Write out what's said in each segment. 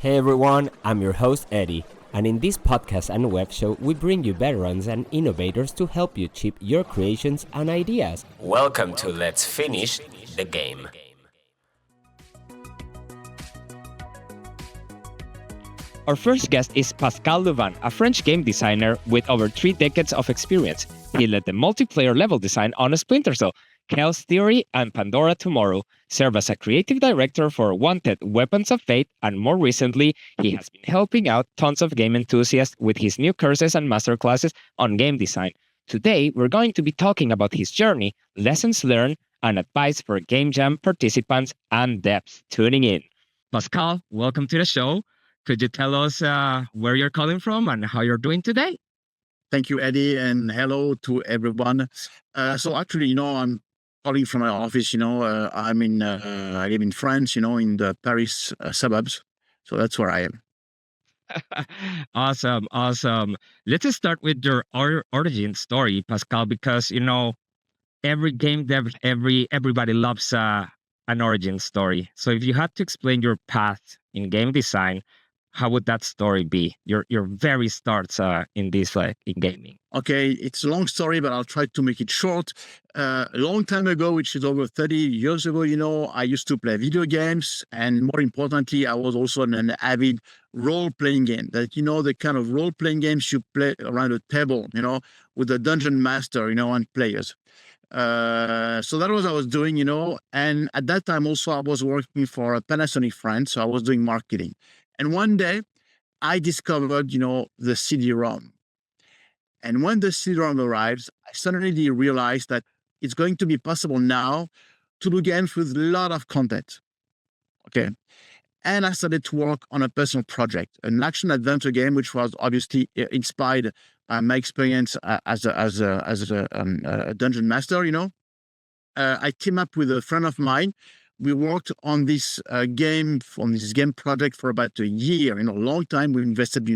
Hey everyone, I'm your host Eddie, and in this podcast and web show, we bring you veterans and innovators to help you chip your creations and ideas. Welcome to Let's Finish the Game. Our first guest is Pascal Luban, a French game designer with over 3 decades of experience. He led the multiplayer level design on Splinter Cell, Chaos Theory, and Pandora Tomorrow, served as a creative director for Wanted, Weapons of Fate, and more recently, he has been helping out tons of game enthusiasts with his new courses and masterclasses on game design. Today, we're going to be talking about his journey, lessons learned, and advice for Game Jam participants and devs tuning in. Pascal, welcome to the show. Could you tell us where you're calling from and how you're doing today? Thank you, Eddie, and hello to everyone. So actually, I'm calling from my office. I live in France. In the Paris suburbs. So that's where I am. Awesome. Let's start with your origin story, Pascal, because every game dev, everybody loves an origin story. So if you had to explain your path in game design, how would that story be? Your very starts in this in gaming. Okay, it's a long story, but I'll try to make it short. A long time ago, which is over 30 years ago, I used to play video games, and more importantly, I was also an avid role-playing game. That the kind of role-playing games you play around a table, with a dungeon master, and players. So that was what I was doing, and at that time also I was working for Panasonic France, so I was doing marketing. And one day I discovered, the CD-ROM. And when the CD-ROM arrives, I suddenly realized that it's going to be possible now to do games with a lot of content. Okay. And I started to work on a personal project, an action-adventure game, which was obviously inspired by my experience as a dungeon master. I teamed up with a friend of mine. We worked on this game project for about a year. A long time. We invested,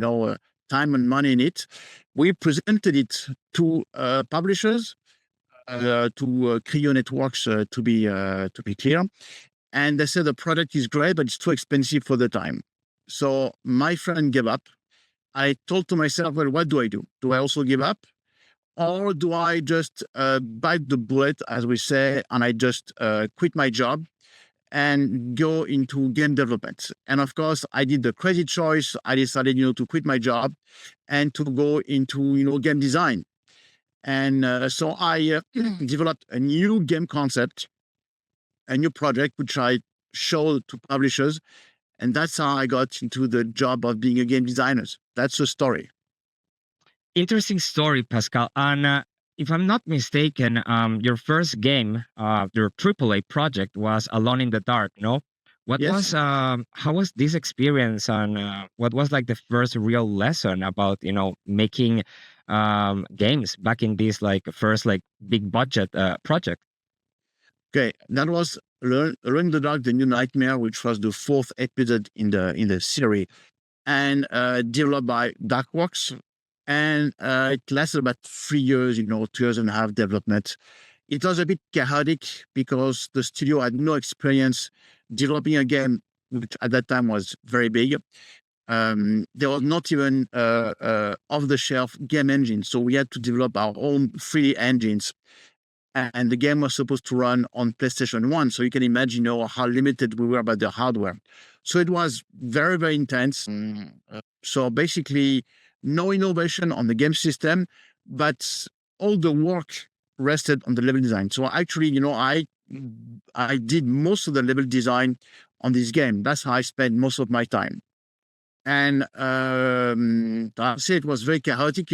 time and money in it. We presented it to publishers, to Creo Networks, to be clear. And they said the product is great, but it's too expensive for the time. So my friend gave up. I thought to myself, well, what do I do? Do I also give up? Or do I just bite the bullet, as we say, and I just quit my job and go into game development? And of course, I did the crazy choice. I decided, to quit my job and to go into, game design. And so I developed a new game concept, a new project, which I showed to publishers. And that's how I got into the job of being a game designer. That's the story. Interesting story, Pascal. And if I'm not mistaken, your first game, your AAA project was Alone in the Dark, no? Yes. How was this experience, and what was the first real lesson about, making games back in this first big budget project? Okay, that was Alone in the Dark, The New Nightmare, which was the 4th episode in the series, and developed by Darkworks. And it lasted about 3 years, 2.5 years development. It was a bit chaotic because the studio had no experience developing a game, which at that time was very big. There was not even off-the-shelf game engine, so we had to develop our own 3D engines. And the game was supposed to run on PlayStation 1, so you can imagine how limited we were by the hardware. So it was very, very intense. So basically, no innovation on the game system, but all the work rested on the level design. So actually, I did most of the level design on this game. That's how I spent most of my time. And I say it was very chaotic.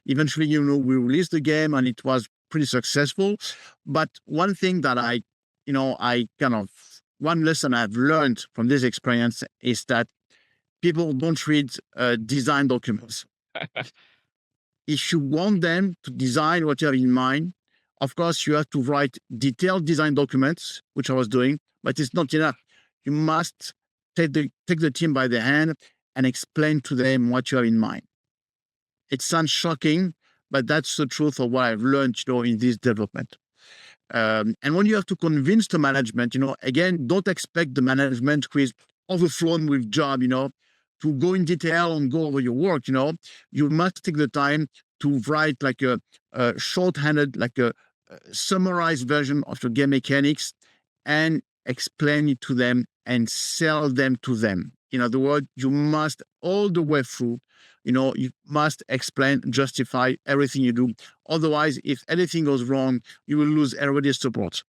Eventually, we released the game and it was pretty successful. But one thing that one lesson I've learned from this experience is that people don't read design documents. If you want them to design what you have in mind, of course, you have to write detailed design documents, which I was doing, but it's not enough. You must take the team by the hand and explain to them what you have in mind. It sounds shocking, but that's the truth of what I've learned, in this development. And when you have to convince the management, again, don't expect the management who is overflown with job, to go in detail and go over your work, you must take the time to write like a shorthanded, like a summarized version of your game mechanics and explain it to them and sell them to them. In other words, you must all the way through, you must explain, justify everything you do. Otherwise, if anything goes wrong, you will lose everybody's support.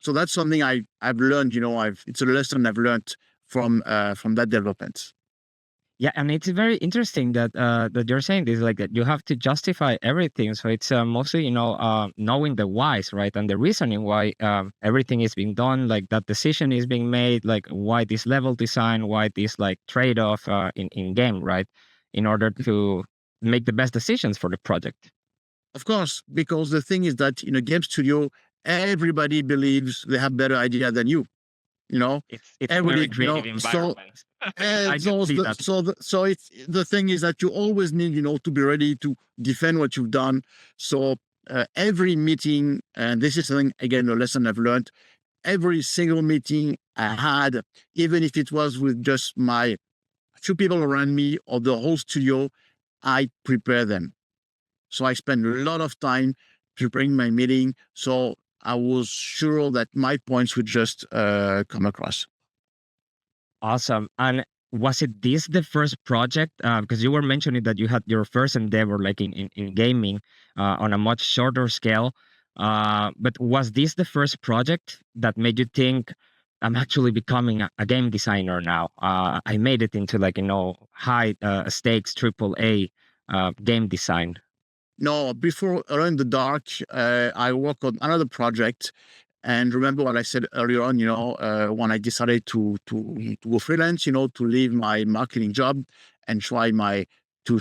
So that's something I've learned. It's a lesson I've learned from that development. Yeah, and it's very interesting that that you're saying this, like that you have to justify everything. So it's mostly, knowing the whys, right, and the reasoning why everything is being done, like that decision is being made, like why this level design, why this like trade off in game, right, in order to make the best decisions for the project. Of course, because the thing is that in a game studio, everybody believes they have better idea than you. It's very creative environment. I can see that. So it's the thing is that you always need, to be ready to defend what you've done. So every meeting, and this is something again a lesson I've learned. Every single meeting I had, even if it was with just my few people around me or the whole studio, I prepare them. So I spend a lot of time preparing my meeting. So I was sure that my points would just come across. Awesome. And was it this the first project? Because you were mentioning that you had your first endeavor, like in gaming, on a much shorter scale. But was this the first project that made you think, I'm actually becoming a game designer now? I made it into like, high stakes AAA game design. No, before Alone in the Dark, I worked on another project. And remember what I said earlier on, when I decided to go freelance, to leave my marketing job and try to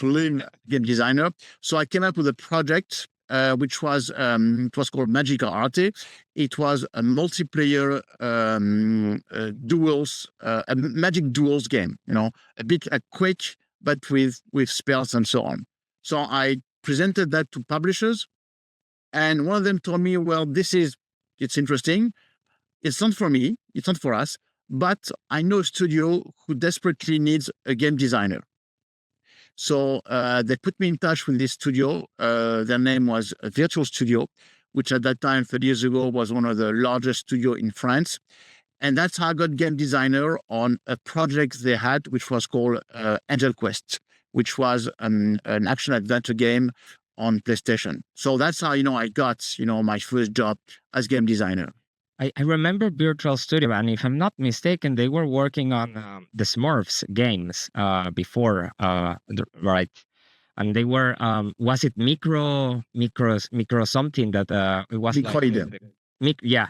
learn game designer. So I came up with a project, which was it was called Magica Arte. It was a multiplayer duels, a magic duels game, a bit quick, but with spells and so on. So I presented that to publishers, and one of them told me, well, it's interesting. It's not for me. It's not for us. But I know a studio who desperately needs a game designer. So they put me in touch with this studio. Their name was Virtual Studio, which at that time, 30 years ago, was one of the largest studios in France. And that's how I got game designer on a project they had, which was called Angel Quest, which was an action adventure game on PlayStation. So that's how, I got, my first job as game designer. I remember Virtual Studio, and if I'm not mistaken, they were working on the Smurfs games before, right? And they were, was it micro something that it was Microide.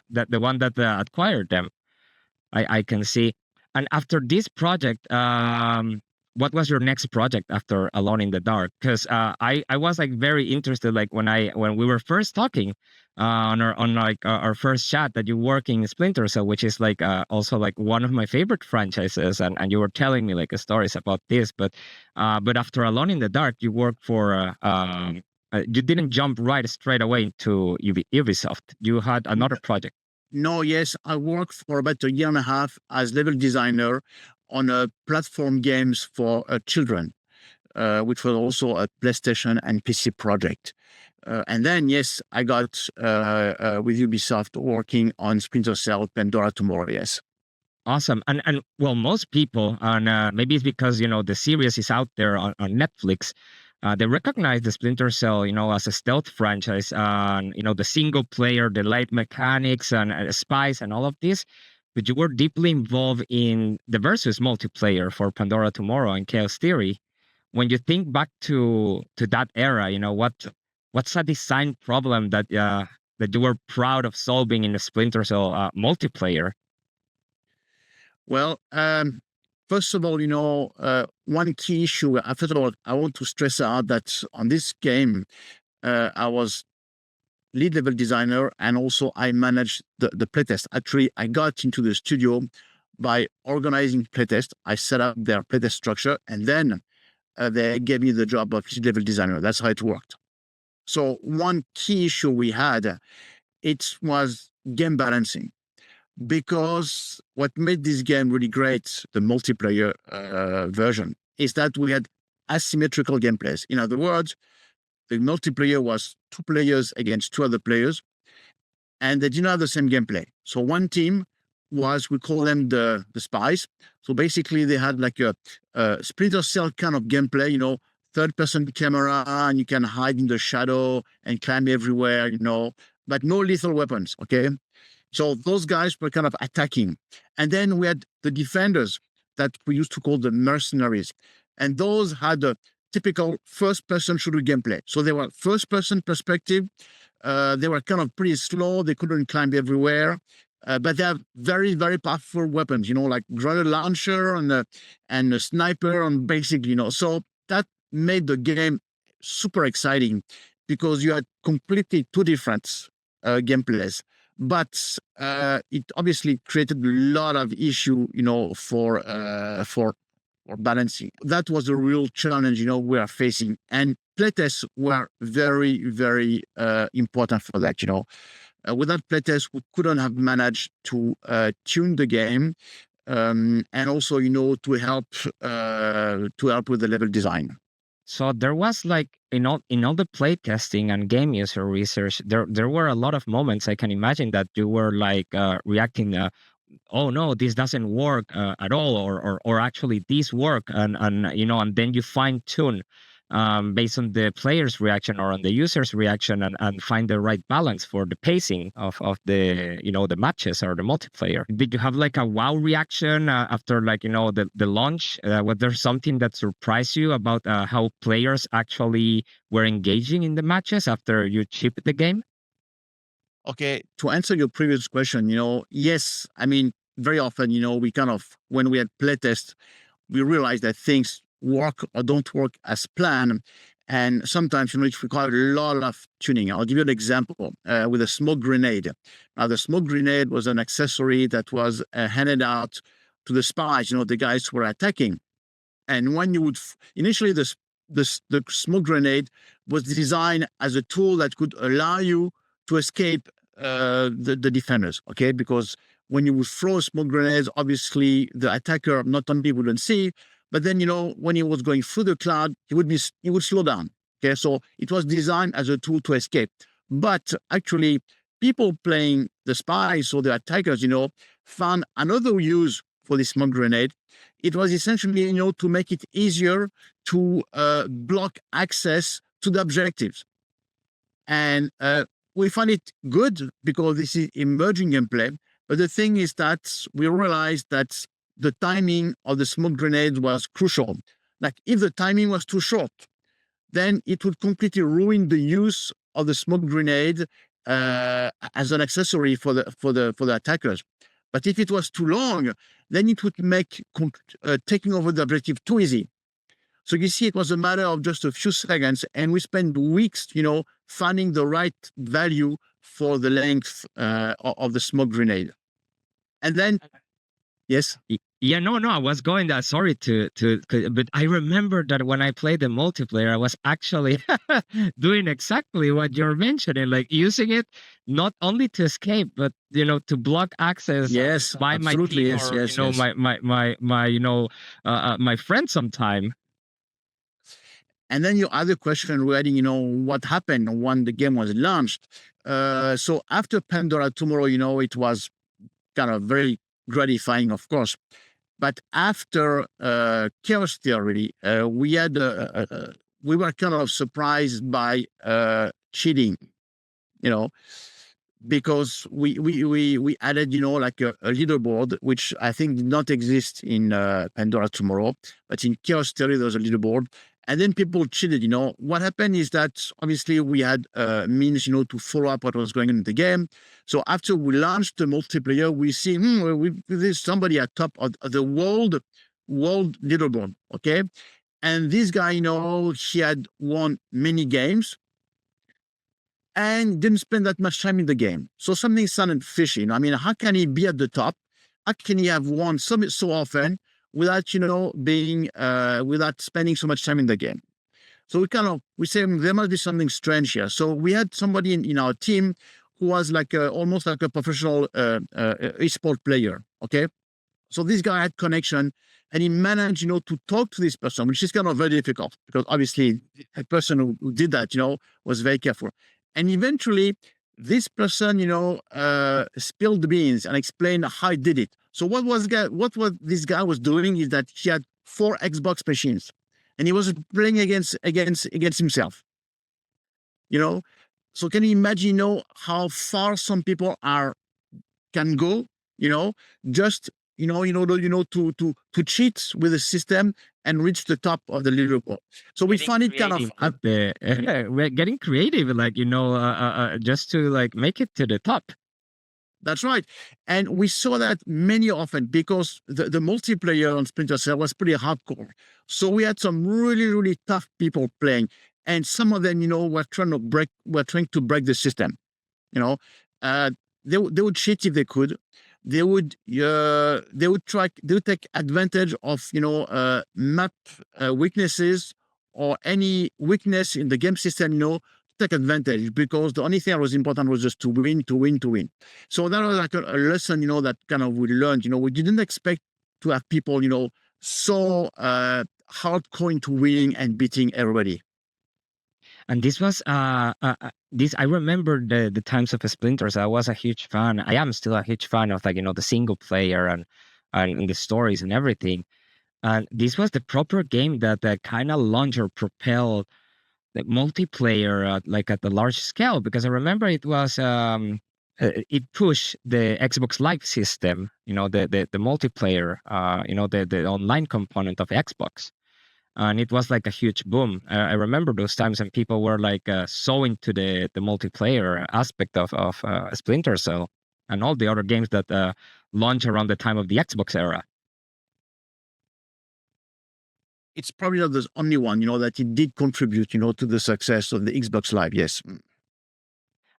The one that acquired them. I can see. And after this project, what was your next project after Alone in the Dark? Because I was like very interested, like when we were first talking on our first chat, that you're working in Splinter Cell, which is like also like one of my favorite franchises, and you were telling me like stories about this. But after Alone in the Dark, you worked for you didn't jump right straight away into Ubisoft. You had another project. No, yes, I worked for about a year and a half as level designer on a platform games for children, which was also a PlayStation and PC project. And then, yes, I got with Ubisoft working on Splinter Cell, Pandora Tomorrow, yes. Awesome. And well, most people, and maybe it's because, the series is out there on Netflix, they recognize the Splinter Cell, as a stealth franchise, the single player, the light mechanics and spies and all of this. But you were deeply involved in the versus multiplayer for Pandora Tomorrow and Chaos Theory. When you think back to that era, what's a design problem that you were proud of solving in the Splinter Cell multiplayer? Well, first of all, one key issue, first of all, I want to stress out that on this game, I was lead level designer, and also I managed the playtest. Actually, I got into the studio by organizing playtest. I set up their playtest structure, and then they gave me the job of lead level designer. That's how it worked. So one key issue we had, it was game balancing. because what made this game really great, the multiplayer version, is that we had asymmetrical gameplays. In other words, the multiplayer was 2 players against 2 other players, and they didn't have the same gameplay. So one team was, we call them the spies. So basically they had like a Splinter Cell kind of gameplay, third-person camera, and you can hide in the shadow and climb everywhere, but no lethal weapons, okay? So those guys were kind of attacking. And then we had the defenders that we used to call the mercenaries. And those had a typical first-person shooter gameplay. So they were first-person perspective. They were kind of pretty slow. They couldn't climb everywhere. But they have very, very powerful weapons, like grenade launcher and a sniper and basically, So that made the game super exciting because you had completely 2 different gameplays. But it obviously created a lot of issue, for balancing. That was a real challenge, we are facing. And playtests were very, very important for that, Without playtests, we couldn't have managed to tune the game and also, to help with the level design. So there was like in all the play testing and game user research, there were a lot of moments I can imagine that you were like reacting, oh no, this doesn't work at all, or actually these work, and then you fine tune based on the player's reaction or on the user's reaction, and find the right balance for the pacing of the the matches or the multiplayer. Did you have like a wow reaction after like the launch? Was there something that surprised you about how players actually were engaging in the matches after you shipped the game? Okay, to answer your previous question, yes, I mean, very often, we kind of, when we had playtests, we realized that things work or don't work as planned. And sometimes, it requires a lot of tuning. I'll give you an example with a smoke grenade. Now, the smoke grenade was an accessory that was handed out to the spies, the guys who were attacking. And when you would, initially, the smoke grenade was designed as a tool that could allow you to escape the defenders, okay? Because when you would throw smoke grenades, obviously the attacker not only wouldn't see, but then, when he was going through the cloud, he would slow down, okay? So it was designed as a tool to escape. But actually, people playing the spies or the attackers, found another use for this smoke grenade. It was essentially, to make it easier to block access to the objectives. And we find it good because this is emerging gameplay. But the thing is that we realized that the timing of the smoke grenade was crucial. Like if the timing was too short, then it would completely ruin the use of the smoke grenade as an accessory for the attackers. But if it was too long, then it would make taking over the objective too easy. So you see, it was a matter of just a few seconds, and we spent weeks, finding the right value for the length of the smoke grenade. And then, yes. Yeah, no, I was going that. Sorry but I remember that when I played the multiplayer, I was actually doing exactly what you're mentioning, like using it not only to escape, but to block access. Yes, by absolutely. My team, or, yes. my friend sometime. And then your other question regarding, what happened when the game was launched. So after Pandora Tomorrow, it was kind of very gratifying, of course. But after Chaos Theory, we were kind of surprised by cheating, because we added, like a leaderboard, which I think did not exist in Pandora Tomorrow, but in Chaos Theory, there was a leaderboard. And then people cheated, What happened is that obviously we had means, to follow up what was going on in the game. So after we launched the multiplayer, we see there's somebody at top of the world leaderboard, okay? And this guy, he had won many games and didn't spend that much time in the game. So something sounded fishy. I mean, how can he be at the top? How can he have won so often without, without spending so much time in the game? So we say there must be something strange here. So we had somebody in our team who was like almost like a professional esport player. Okay, so this guy had connection, and he managed, to talk to this person, which is kind of very difficult because obviously a person who did that, was very careful. And eventually, this person, spilled the beans and explained how he did it. So what this guy was doing is that he had 4 Xbox machines, and he was playing against himself. So can you imagine, how far some people can go, just in order, to cheat with the system and reach the top of the leaderboard. So we find it kind of we're getting creative, like just to like make it to the top. That's right. And we saw that many often because the multiplayer on Splinter Cell was pretty hardcore. So we had some really, really tough people playing. And some of them, were trying to break the system. They would cheat if they could. They would take advantage of, map weaknesses or any weakness in the game system, to take advantage, because the only thing that was important was just to win. So that was like a lesson, that kind of we learned. We didn't expect to have people, so hardcore into winning and beating everybody. And this was this. I remember the times of Splinter Cell. I was a huge fan. I am still a huge fan of, like, the single player and the stories and everything. And this was the proper game that kind of launched or propelled the multiplayer like at the large scale. Because I remember it was it pushed the Xbox Live system. The multiplayer. The online component of Xbox. And it was like a huge boom. I remember those times, and people were like so into the multiplayer aspect of Splinter Cell and all the other games that launched around the time of the Xbox era. It's probably not the only one, that it did contribute, to the success of the Xbox Live. Yes.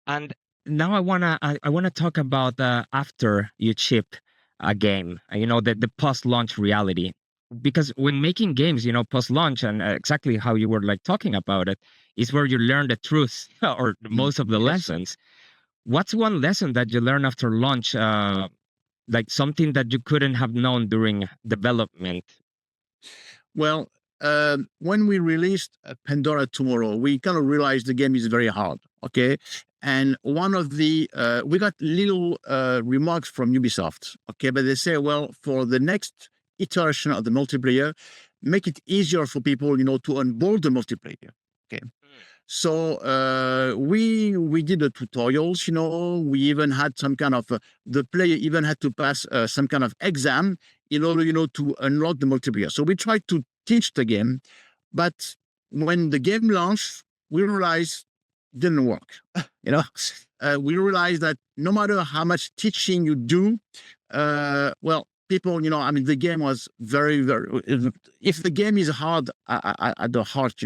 And now I wanna talk about after you ship a game, the post-launch reality. Because when making games, post-launch, and exactly how you were like talking about it, is where you learn the truth or most of the lessons. What's one lesson that you learned after launch, like something that you couldn't have known during development? Well, when we released Pandora Tomorrow, we kind of realized the game is very hard. Okay. And one of the, we got little remarks from Ubisoft. Okay. But they say, well, for the next iteration of the multiplayer, make it easier for people, to onboard the multiplayer. Okay. So we did the tutorials, we even had some kind of, the player even had to pass some kind of exam in order, to unlock the multiplayer. So we tried to teach the game, but when the game launched, we realized it didn't work. We realized that no matter how much teaching you do, well, people, the game was very, very, if the game is hard at the heart,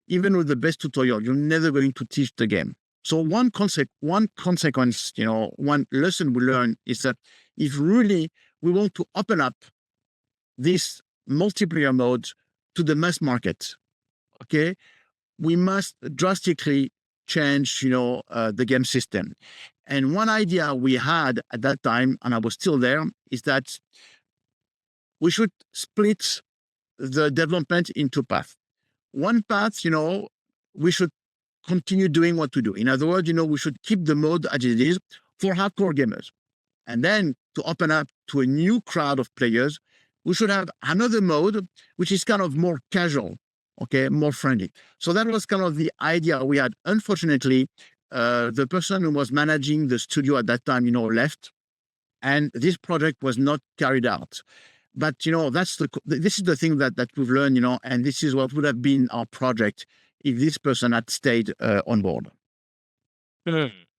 even with the best tutorial, you're never going to teach the game. So one consequence, one lesson we learned is that if really we want to open up this multiplayer mode to the mass market, okay, we must drastically change, the game system. And one idea we had at that time, and I was still there, is that we should split the development into paths. One path, we should continue doing what we do. In other words, we should keep the mode as it is for hardcore gamers. And then to open up to a new crowd of players, we should have another mode, which is kind of more casual, okay, more friendly. So that was kind of the idea we had. Unfortunately, the person who was managing the studio at that time, left, and this project was not carried out. But this is the thing that we've learned, and this is what would have been our project if this person had stayed on board.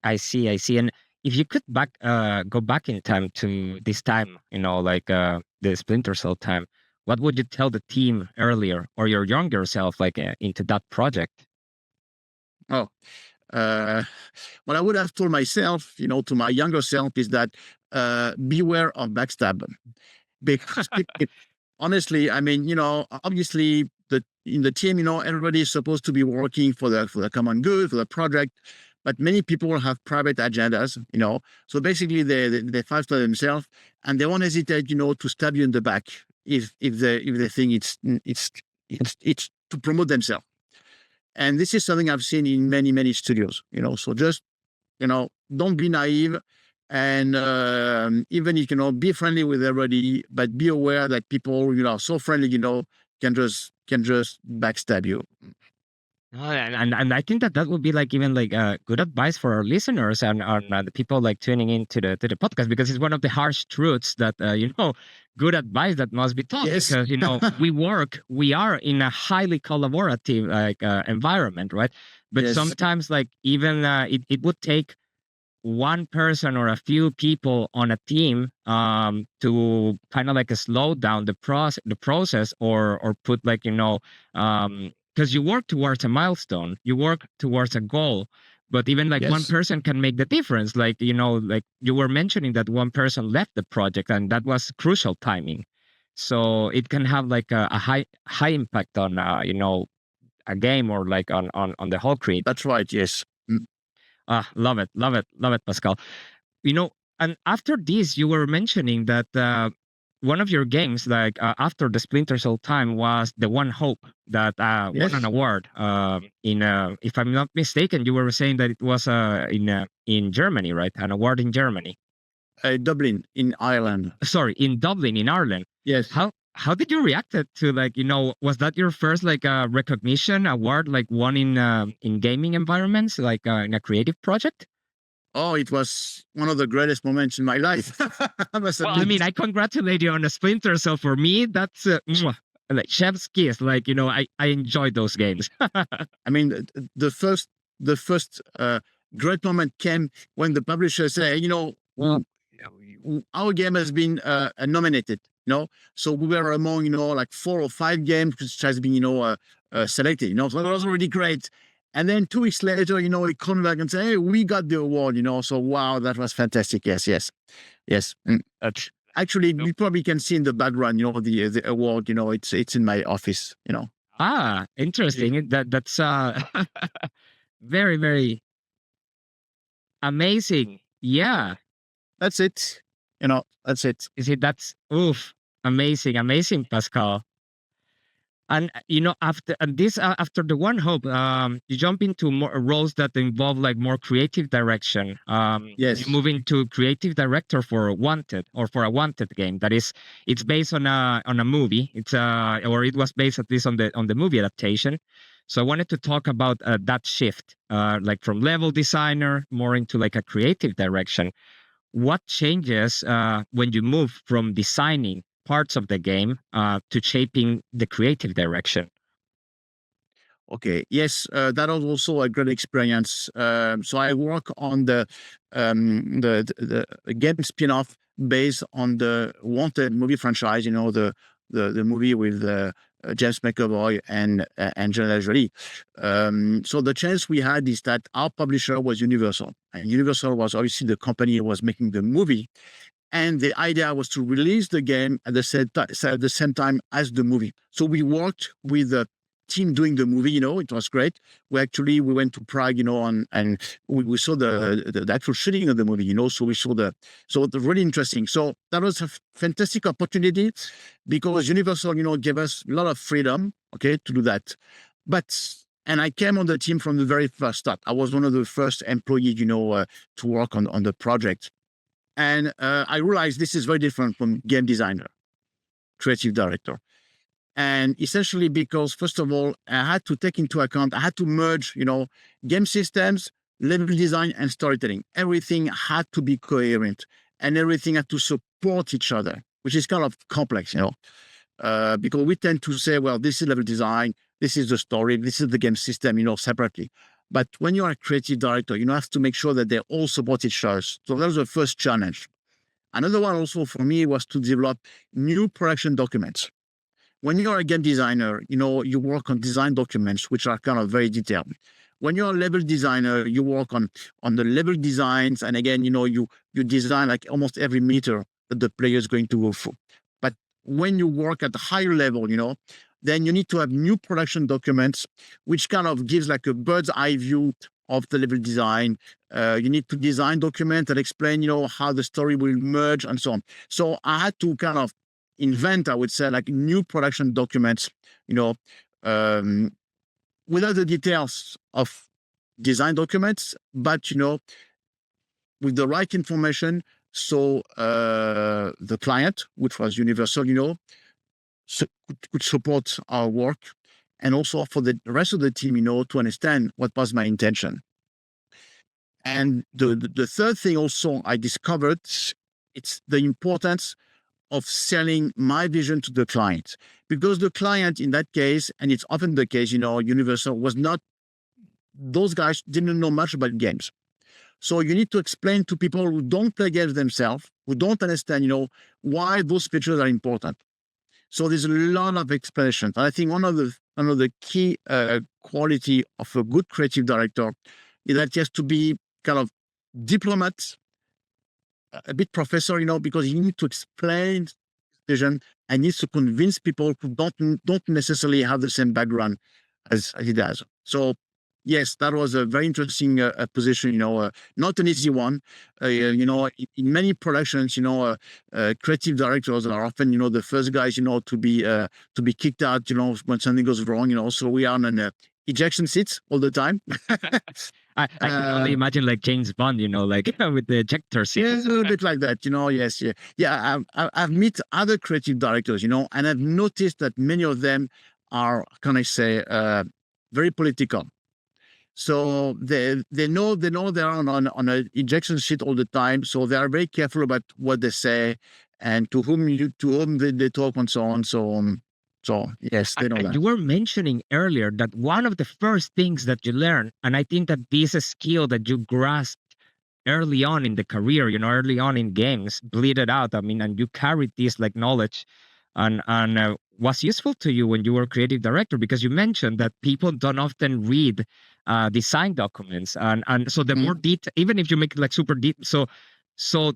I see. And if you could go back in time to this time, like the Splinter Cell time, what would you tell the team earlier, or your younger self, like into that project? Oh, what I would have told myself, to my younger self, is that beware of backstab. Because honestly, obviously in the team, everybody is supposed to be working for the common good, for the project. but many people have private agendas, So basically, they fight for themselves, and they won't hesitate, to stab you in the back if they think it's to promote themselves. And this is something I've seen in many studios, So just don't be naive, and even if be friendly with everybody, but be aware that people are so friendly, can just backstab you. And I think that would be like even like good advice for our listeners and the people like tuning into the podcast, because it's one of the harsh truths that good advice that must be taught. Yes. Because we are in a highly collaborative like environment, right? But Yes. sometimes like even it would take one person or a few people on a team to kind of like slow down the process or put like because you work towards a milestone, you work towards a goal, but even like one Yes. person can make the difference. Like like you were mentioning that one person left the project, and that was crucial timing. So it can have like a high impact on a game or like on the whole create. That's right. Yes. Love it, Pascal. And after this, you were mentioning that one of your games, like after the Splinter Cell time, was the One Hope that Yes. won an award. If I'm not mistaken, you were saying that it was in Germany, right? An award in Germany. Dublin, in Ireland. Sorry, in Dublin, in Ireland. Yes. How did you react to like was that your first like recognition award, like one in gaming environments, like in a creative project? Oh, it was one of the greatest moments in my life. I mean, I congratulate you on a Splinter. So for me, that's like chef's kiss. Like I enjoyed those games. I mean, the first great moment came when the publisher said, our game has been nominated. So we were among like 4 or 5 games which has been selected. So that was already great. And then 2 weeks later, he called me back and said, "Hey, we got the award." So wow, that was fantastic. Yes. Actually, you probably can see in the background, the award. It's in my office. Interesting. That's very, very amazing. Yeah. That's it. That's it. That's amazing, Pascal. And after the One Hope, you jump into more roles that involve like more creative direction. Yes. You move into creative director for Wanted, or for a Wanted game that is it's based on a movie. It's or it was based at least on the movie adaptation. So I wanted to talk about that shift, like from level designer more into like a creative direction. What changes when you move from designing parts of the game to shaping the creative direction? Okay. Yes, that was also a great experience. So I work on the game spin-off based on the Wanted movie franchise. The movie with James McAvoy and Angelina Jolie. So the chance we had is that our publisher was Universal, and Universal was obviously the company that was making the movie. And the idea was to release the game at the same time as the movie. So we worked with the team doing the movie. It was great. We went to Prague, and we saw the actual shooting of the movie. So we saw so it was really interesting. So that was a fantastic opportunity because Universal, gave us a lot of freedom, to do that. And I came on the team from the very first start. I was one of the first employees, to work on the project. And I realized this is very different from game designer, creative director. And essentially because, first of all, I had to take into account, I had to merge, game systems, level design, and storytelling. Everything had to be coherent, and everything had to support each other, which is kind of complex, because we tend to say, well, this is level design, this is the story, this is the game system, separately. But when you are a creative director, you have to make sure that they all support each other. So that was the first challenge. Another one also for me was to develop new production documents. When you're a game designer, you work on design documents, which are kind of very detailed. When you're a level designer, you work on the level designs. And again, you design like almost every meter that the player is going to go through. But when you work at a higher level, then you need to have new production documents, which kind of gives like a bird's eye view of the level design. You need to design documents that explain, how the story will merge and so on. So I had to kind of invent, I would say, like new production documents, without the details of design documents, but, with the right information. So the client, which was Universal, could support our work, and also for the rest of the team, to understand what was my intention. And the third thing also I discovered, it's the importance of selling my vision to the client, because the client in that case, and it's often the case, Universal was not, those guys didn't know much about games. So you need to explain to people who don't play games themselves, who don't understand, why those features are important. So there's a lot of explanations. And I think one of the key quality of a good creative director is that he has to be kind of diplomat, a bit professor, because you need to explain vision and needs to convince people who don't necessarily have the same background as he does. So yes, that was a very interesting position, not an easy one. In many productions, creative directors are often, the first guys, to be kicked out, when something goes wrong, so we are on an ejection seats all the time. I can only imagine like James Bond, like with the ejector seat. Yeah, a little bit like that, yes, yeah. Yeah, I've met other creative directors, and I've noticed that many of them are, can I say, very political. So they know they're on an ejection seat all the time. So they are very careful about what they say and to whom they talk and so on. So yes, they know that. You were mentioning earlier that one of the first things that you learn, and I think that this is a skill that you grasped early on in the career, early on in games, bleeded out. I mean, and you carried this like knowledge and was useful to you when you were creative director, because you mentioned that people don't often read design documents, and so the more detail, even if you make it like super deep, so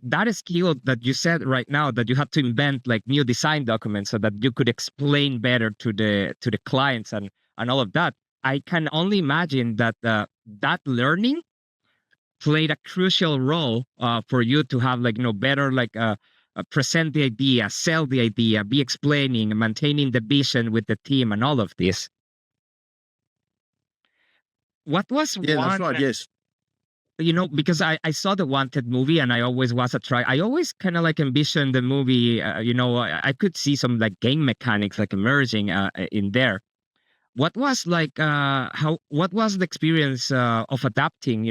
that is skill that you said right now, that you have to invent like new design documents so that you could explain better to the clients and all of that. I can only imagine that that learning played a crucial role for you to have like better like present the idea, sell the idea, be explaining, maintaining the vision with the team, and all of this. What was one? That's right. Yes. Because I saw the Wanted movie, and I always was I always kind of like envisioned the movie. I could see some like game mechanics like emerging in there. What was like what was the experience of adapting,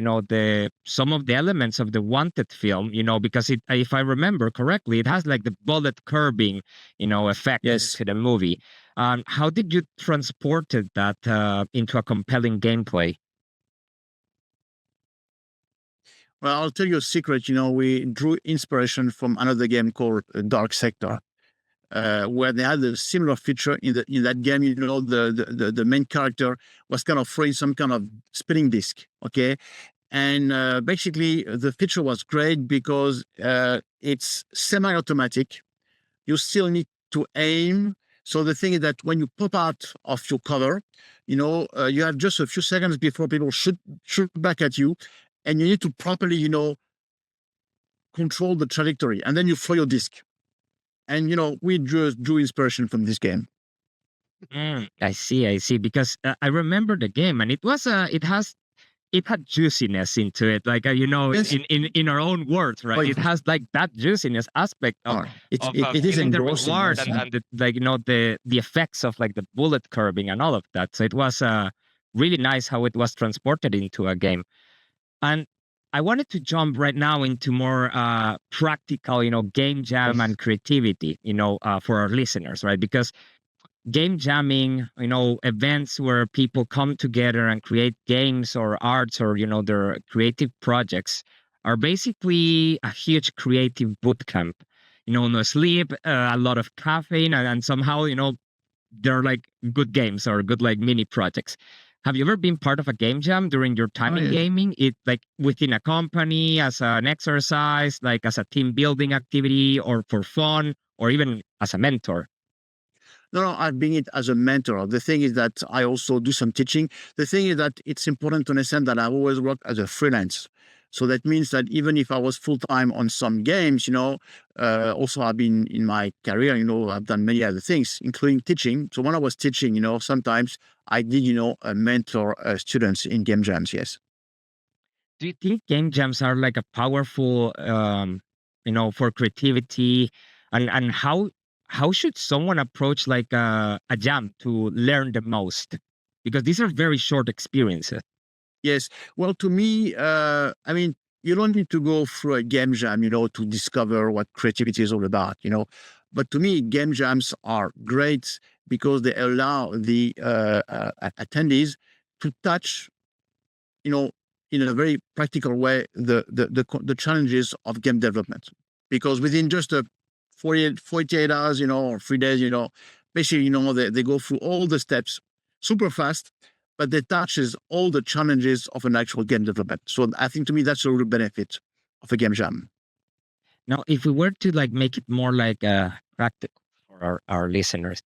some of the elements of the Wanted film, because if I remember correctly, it has like the bullet curbing, effect to the movie. How did you transported that into a compelling gameplay? Well, I'll tell you a secret. We drew inspiration from another game called Dark Sector, where they had a similar feature in that game. The main character was kind of throwing some kind of spinning disc. Okay, and basically the feature was great because it's semi-automatic. You still need to aim. So the thing is that when you pop out of your cover, you have just a few seconds before people shoot back at you. And you need to properly, control the trajectory, and then you throw your disc. And we drew inspiration from this game. I see. Because I remember the game, and it was it had juiciness into it, like yes. in our own words, right? It has like that juiciness aspect of it is in the reward and the, like the effects of like the bullet curbing and all of that. So it was really nice how it was transported into a game. And I wanted to jump right now into more practical, game jam and creativity, for our listeners, right? Because game jamming, events where people come together and create games or arts or, their creative projects are basically a huge creative boot camp. No sleep, a lot of caffeine, and somehow, they're like good games or good like mini projects. Have you ever been part of a game jam during your time in gaming? It like within a company, as an exercise, like as a team building activity, or for fun, or even as a mentor? No, I've been it as a mentor. The thing is that I also do some teaching. The thing is that it's important to understand that I've always worked as a freelance. So that means that even if I was full time on some games, also I've been in my career, I've done many other things, including teaching. So when I was teaching, sometimes I did, mentor students in game jams. Yes. Do you think game jams are like a powerful, for creativity, and how should someone approach like a jam to learn the most? Because these are very short experiences. Yes. Well, to me, I mean, you don't need to go through a game jam, to discover what creativity is all about. But to me, game jams are great because they allow the attendees to touch, you know, in a very practical way, the challenges of game development. Because within just a 48 hours, or 3 days, basically, they go through all the steps super fast, but they touches all the challenges of an actual game development. So I think to me, that's a real benefit of a game jam. Now, if we were to like make it more like practical for our listeners,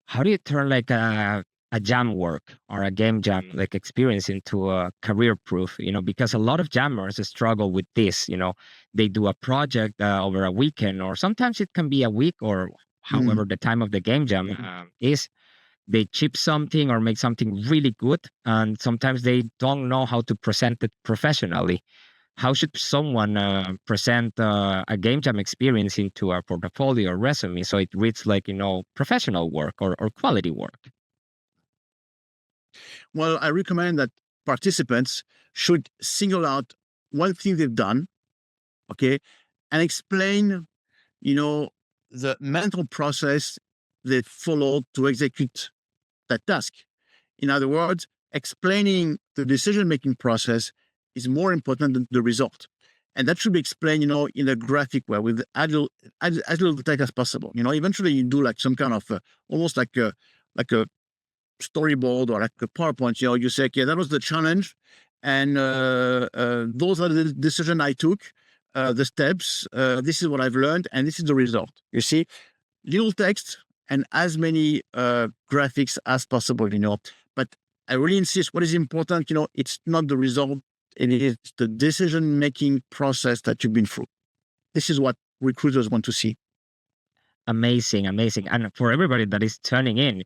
how do you turn like a jam work or a game jam like experience into a career proof? Because a lot of jammers struggle with this. They do a project over a weekend, or sometimes it can be a week, or Mm. however the time of the game jam is. They chip something or make something really good, and sometimes they don't know how to present it professionally. How should someone present a game jam experience into a portfolio or resume so it reads like professional work or quality work? Well, I recommend that participants should single out one thing they've done, okay, and explain, you know, the mental process they followed to execute that task. In other words, explaining the decision-making process is more important than the result. And that should be explained, in a graphic way with as little text as possible. Eventually you do like some kind of almost like a storyboard or like a PowerPoint. You say, okay, that was the challenge, and those are the decision I took, the steps. This is what I've learned, and this is the result. You see, little text and as many graphics as possible. But I really insist. What is important, it's not the result; it is the decision-making process that you've been through. This is what recruiters want to see. Amazing, amazing. And for everybody that is tuning in,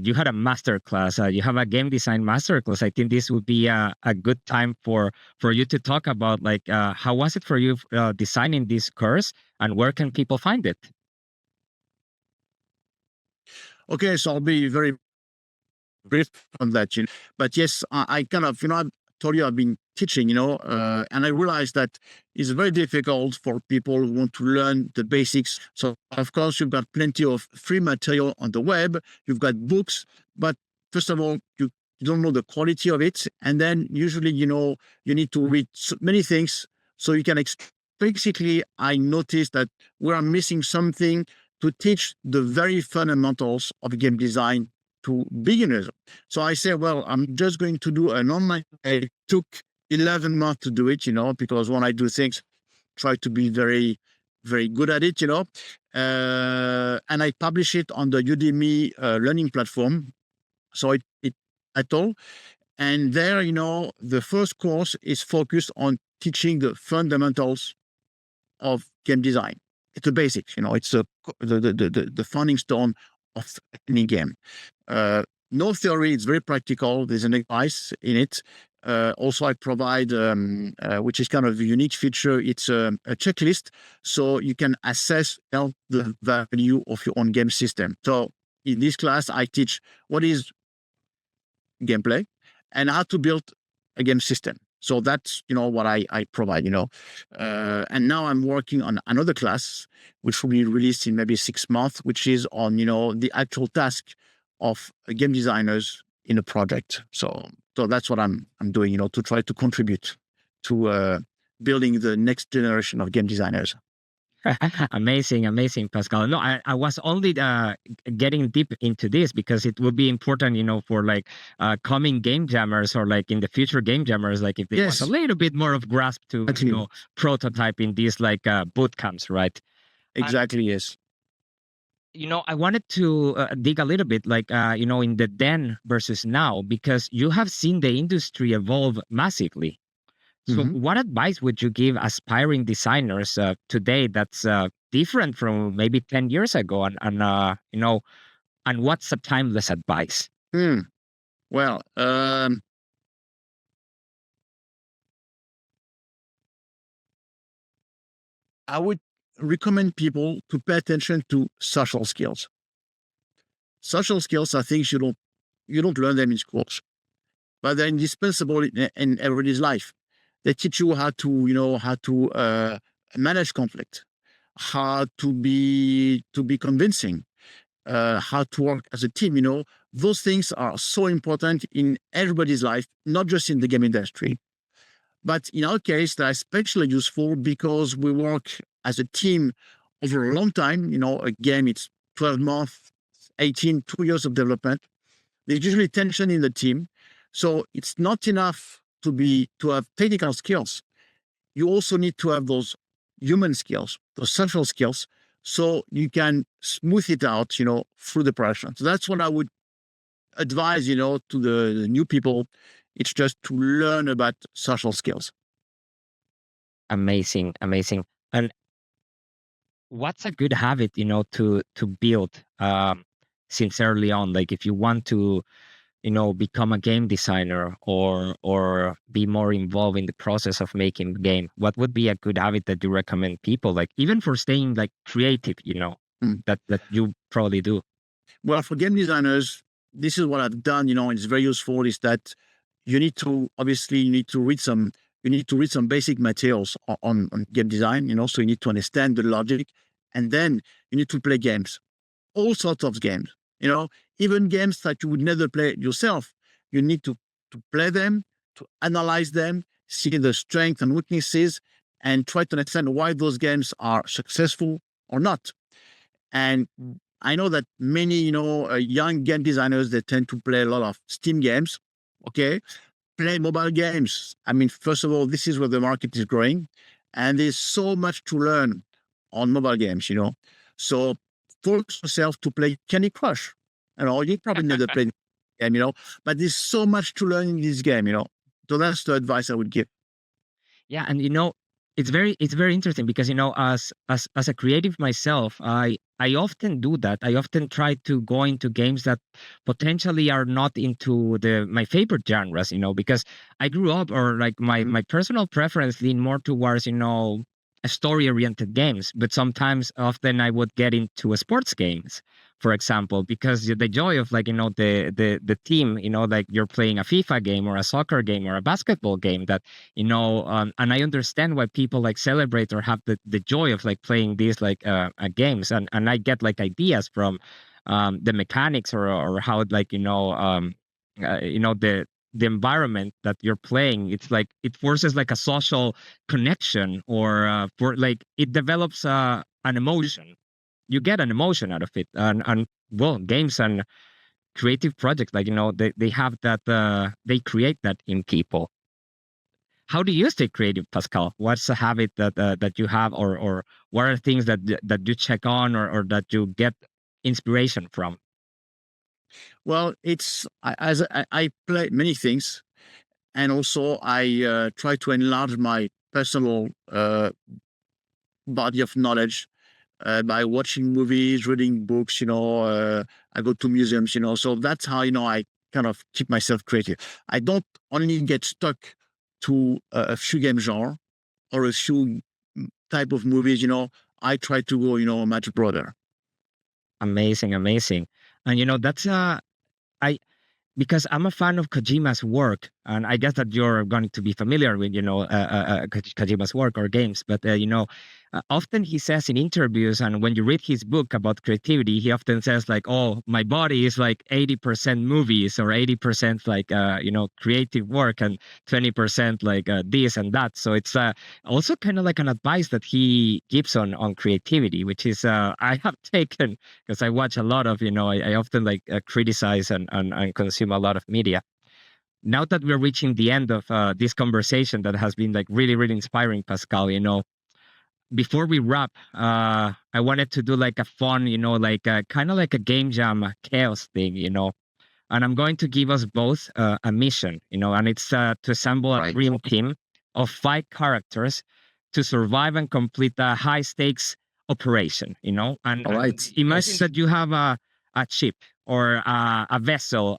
you had a master class. You have a game design master class. I think this would be a good time for you to talk about like how was it for you designing this course, and where can people find it? Okay, so I'll be very brief on that. But yes, I kind of, I told you I've been teaching, and I realized that it's very difficult for people who want to learn the basics. So of course, you've got plenty of free material on the web. You've got books, but first of all, you don't know the quality of it. And then usually, you need to read many things so you can basically, I noticed that we are missing something to teach the very fundamentals of game design to beginners. So I said, well, I'm just going to do an online. It took 11 months to do it, because when I do things, try to be very, very good at it, and I publish it on the Udemy learning platform. So it at all. And there, the first course is focused on teaching the fundamentals of game design. It's the basics, it's the founding stone of any game. No theory, it's very practical. There's an advice in it. Also, I provide, which is kind of a unique feature, it's a checklist, so you can assess the value of your own game system. So in this class, I teach what is gameplay and how to build a game system. So that's, what I provide, and now I'm working on another class, which will be released in maybe 6 months, which is on, the actual task of game designers in a project. So that's what I'm doing, to try to contribute to building the next generation of game designers. Amazing, amazing, Pascal. No, I was only getting deep into this because it would be important, for like coming game jammers or like in the future game jammers, like if they want a little bit more of grasp to, prototype in these like boot camps, right? Exactly, yes. I wanted to dig a little bit, like, in the then versus now, because you have seen the industry evolve massively. So, Mhm. what advice would you give aspiring designers today that's different from maybe 10 years ago? And what's a timeless advice? Hmm. Well, I would recommend people to pay attention to social skills. Social skills are things you don't learn them in schools, but they're indispensable in everybody's life. They teach you how to manage conflict, how to be convincing, how to work as a team. Those things are so important in everybody's life, not just in the game industry. But in our case, they're especially useful because we work as a team over a long time. A game, it's 12 months, 18, 2 years of development. There's usually tension in the team. So it's not enough to have technical skills. You also need to have those human skills, those social skills, so you can smooth it out, through the production. So that's what I would advise, to the new people. It's just to learn about social skills. Amazing, amazing. And what's a good habit, to build since early on? Like, if you want to, become a game designer or be more involved in the process of making the game, what would be a good habit that you recommend people, like, even for staying like creative, Mm. that you probably do? Well, for game designers, this is what I've done. It's very useful. Is that you need to read some basic materials on game design. So you need to understand the logic, and then you need to play games, all sorts of games. Even games that you would never play yourself. You need to play them, to analyze them, see the strengths and weaknesses, and try to understand why those games are successful or not. And I know that many, young game designers, they tend to play a lot of Steam games. Okay, play mobile games. I mean, first of all, this is where the market is growing, and there's so much to learn on mobile games. So force yourself to play Candy Crush. You probably never played game, but there's so much to learn in this game. So that's the advice I would give. Yeah, and it's very interesting because as a creative myself, I often do that. I often try to go into games that potentially are not into the my favorite genres, because I grew up, or like my personal preference lean more towards story oriented games, but sometimes often I would get into sports games, for example, because the joy of, like, the team, like you're playing a FIFA game or a soccer game or a basketball game, that and I understand why people like celebrate or have the joy of like playing these like games, and I get like ideas from the mechanics, or how, like, the environment that you're playing. It's like it forces like a social connection, or for like it develops an emotion. You get an emotion out of it, and well, games and creative projects, like, they have that, they create that in people. How do you stay creative, Pascal? What's a habit that you have, or what are things that you check on, or that you get inspiration from? Well, as I play many things, and also I try to enlarge my personal body of knowledge by watching movies, reading books. I go to museums. So that's how I kind of keep myself creative. I don't only get stuck to a few game genre or a few type of movies. I try to go much broader. Amazing, amazing. And that's I because I'm a fan of Kojima's work, and I guess that you're going to be familiar with, Kojima's work or games. But often he says in interviews, and when you read his book about creativity, he often says like, "Oh, my body is like 80% movies, or 80% like creative work, and 20% like this and that." So it's also kind of like an advice that he gives on creativity, which is I have taken, because I watch a lot of, I often like criticize and consume a lot of media. Now that we're reaching the end of this conversation that has been like really, really inspiring, Pascal, before we wrap, I wanted to do like a fun, like kind of like a game jam chaos thing, and I'm going to give us both a mission, and it's to assemble a dream team of 5 characters to survive and complete a high stakes operation, and imagine that you have a ship or a vessel,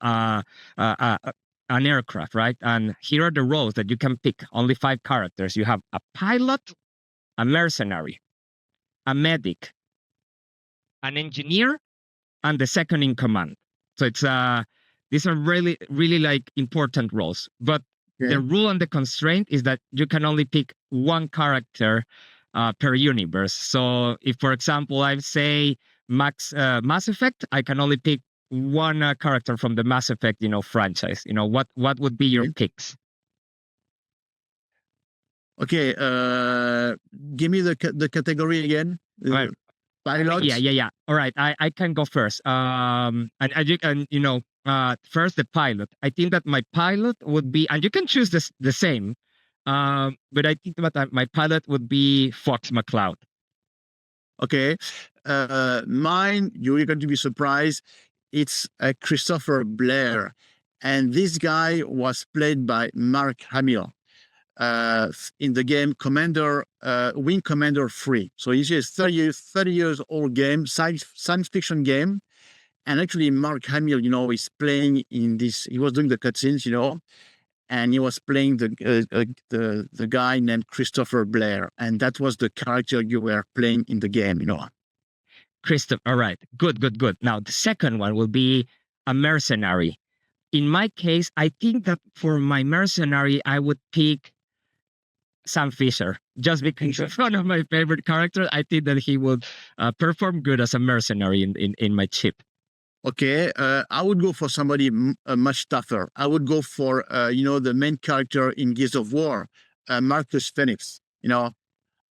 an aircraft, right? And here are the roles that you can pick. Only 5 characters. You have a pilot, a mercenary, a medic, an engineer, and the second in command. So it's these are really, really like important roles. But the rule and the constraint is that you can only pick 1 character per universe. So if, for example, I say Mass Effect, I can only pick 1 character from the Mass Effect, franchise. What would be your picks? Okay, give me the category again. Right. Pilot. Yeah. All right, I can go first. And first the pilot. I think that my pilot would be, and you can choose the same. But I think that my pilot would be Fox McCloud. Okay, mine. You're going to be surprised. It's Christopher Blair, and this guy was played by Mark Hamill in the game Commander, Wing Commander 3. So it's a 30 years old game, science fiction game. And actually Mark Hamill, is playing in this, he was doing the cutscenes, and he was playing the guy named Christopher Blair. And that was the character you were playing in the game, Christopher, all right, good. Now, the second one will be a mercenary. In my case, I think that for my mercenary, I would pick Sam Fisher, just because he's one of my favorite characters. I think that he would perform good as a mercenary in my chip. Okay, I would go for somebody much tougher. I would go for, the main character in Gears of War, Marcus Phoenix,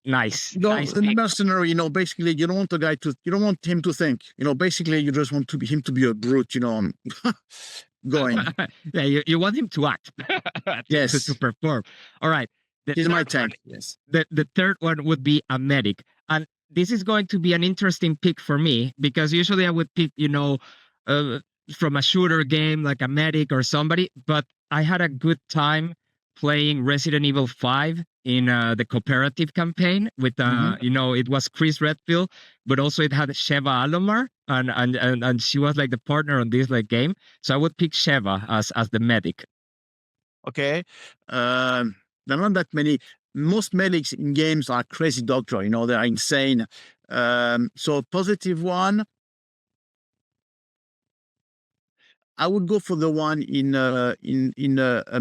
Nice. The mercenary, basically, you don't want him to think, basically, you just want him to be a brute, going. Yeah, you want him to act. Yes. To perform. All right. He's my tank. Yes. The third one would be a medic. And this is going to be an interesting pick for me, because usually I would pick, from a shooter game like a medic or somebody, but I had a good time playing Resident Evil 5 in the cooperative campaign with it was Chris Redfield, but also it had Sheva Alomar, and she was like the partner on this like game. So I would pick Sheva as the medic. Okay. There are not that many. Most medics in games are crazy doctor, they're insane. So positive one, I would go for the one in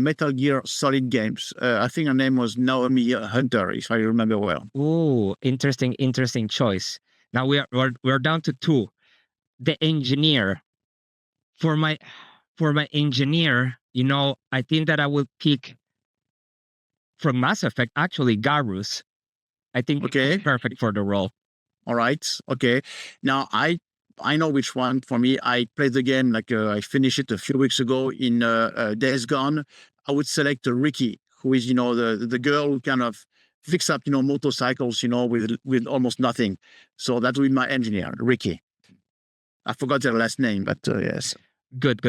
Metal Gear Solid games. I think her name was Naomi Hunter, if I remember well. Oh, interesting choice. Now we're down to 2. The engineer. For my engineer, I think that I will pick from Mass Effect, actually, Garrus. I think it's perfect for the role. All right. Okay. Now I know which one for me. I played the game, I finished it a few weeks ago in Days Gone. I would select Ricky, who is, the girl who kind of fix up, motorcycles, with almost nothing. So that would be my engineer, Ricky. I forgot her last name, but yes. Good.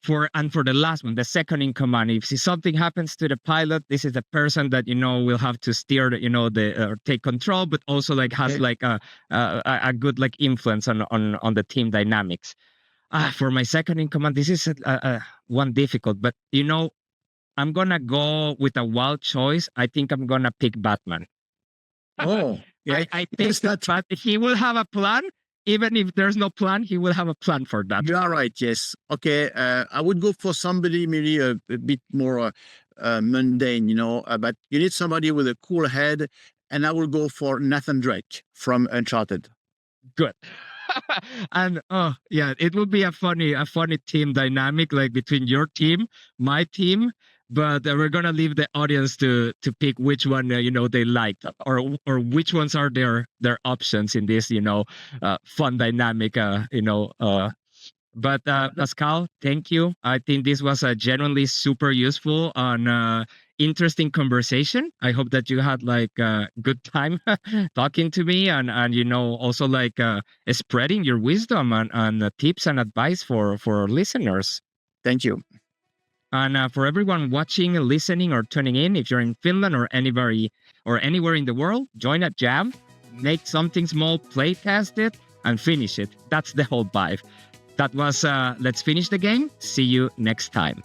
For the last one, the second in command, if something happens to the pilot, this is the person that will have to steer, take control, but also has a good influence on the team dynamics. For my second in command, this is one difficult, but I'm gonna go with a wild choice. I think I'm gonna pick Batman. Oh, yeah. I think that he will have a plan. Even if there's no plan, he will have a plan for that. You are right, yes. Okay, I would go for somebody maybe a bit more mundane, but you need somebody with a cool head, and I will go for Nathan Drake from Uncharted. Good. And it would be a funny team dynamic, between your team, my team, but we're gonna leave the audience to pick which one they like, or which ones are their options in this fun dynamic But Pascal, thank you. I think this was genuinely super useful on interesting conversation. I hope that you had like a good time talking to me and also like spreading your wisdom and tips and advice for our listeners. Thank you. And for everyone watching, listening, or tuning in, if you're in Finland or anywhere in the world, join a jam, make something small, play test it, and finish it. That's the whole vibe. That was Let's Finish the Game. See you next time.